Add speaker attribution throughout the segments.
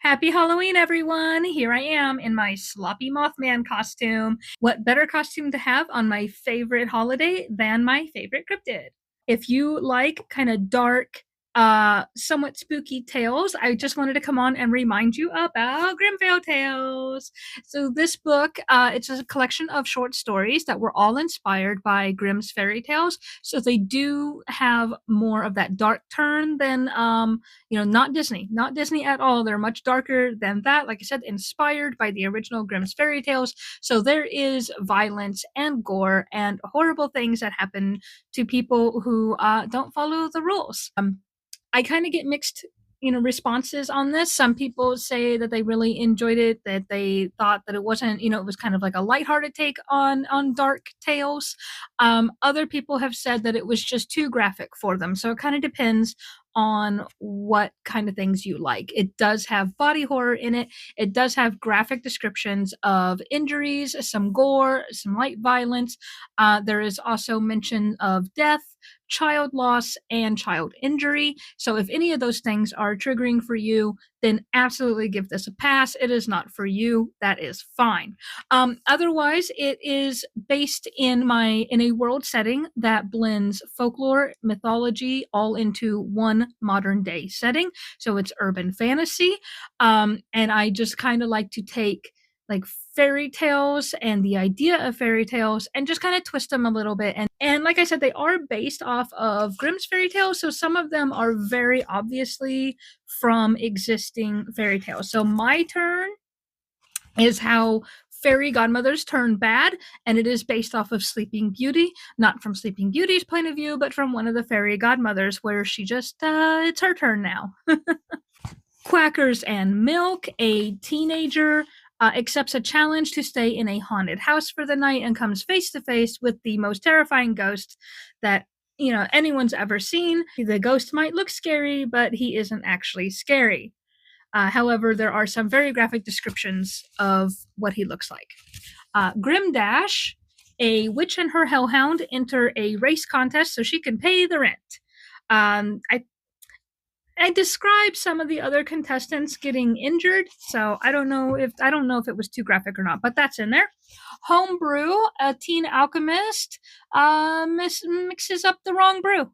Speaker 1: Happy Halloween, everyone! Here I am in my sloppy Mothman costume. What better costume to have on my favorite holiday than my favorite cryptid? If you like kind of dark, somewhat spooky tales, I just wanted to come on and remind you about Grymveil Tales. So this book, it's a collection of short stories that were all inspired by Grimm's fairy tales. So they do have more of that dark turn than not Disney at all. They're much darker than that. Like I said, inspired by the original Grimm's fairy tales. So there is violence and gore and horrible things that happen to people who don't follow the rules. I kind of get mixed responses on this. Some people say that they really enjoyed it, that they thought that it wasn't, it was kind of like a lighthearted take on dark tales. Other people have said that it was just too graphic for them. So it kind of depends on what kind of things you like. It does have body horror in it. It does have graphic descriptions of injuries, some gore, some light violence. There is also mention of death, child loss, and child injury. So if any of those things are triggering for you, then absolutely give this a pass. It is not for you. That is fine. Otherwise, it is based in a world setting that blends folklore, mythology, all into one modern day setting. So it's urban fantasy. And I just kind of like to take like fairy tales and the idea of fairy tales and just kind of twist them a little bit. And like I said, they are based off of Grimm's fairy tales, so some of them are very obviously from existing fairy tales. So my turn is how fairy godmothers turn bad, and it is based off of Sleeping Beauty, not from Sleeping Beauty's point of view, but from one of the fairy godmothers where she just it's her turn now. Quackers and Milk, a teenager accepts a challenge to stay in a haunted house for the night and comes face to face with the most terrifying ghost that anyone's ever seen. The ghost might look scary, but he isn't actually scary. However, there are some very graphic descriptions of what he looks like. Grim Dash, a witch and her hellhound enter a race contest so she can pay the rent. I described some of the other contestants getting injured, so I don't know if it was too graphic or not, but that's in there. Homebrew, a teen alchemist mixes up the wrong brew,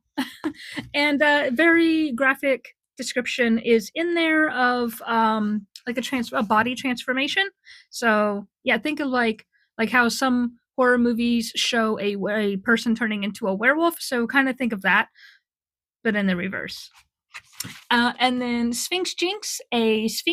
Speaker 1: and a very graphic description is in there of like a body transformation. So yeah, think of like how some horror movies show a person turning into a werewolf. So kind of think of that, but in the reverse. And then Sphinx Jinx, a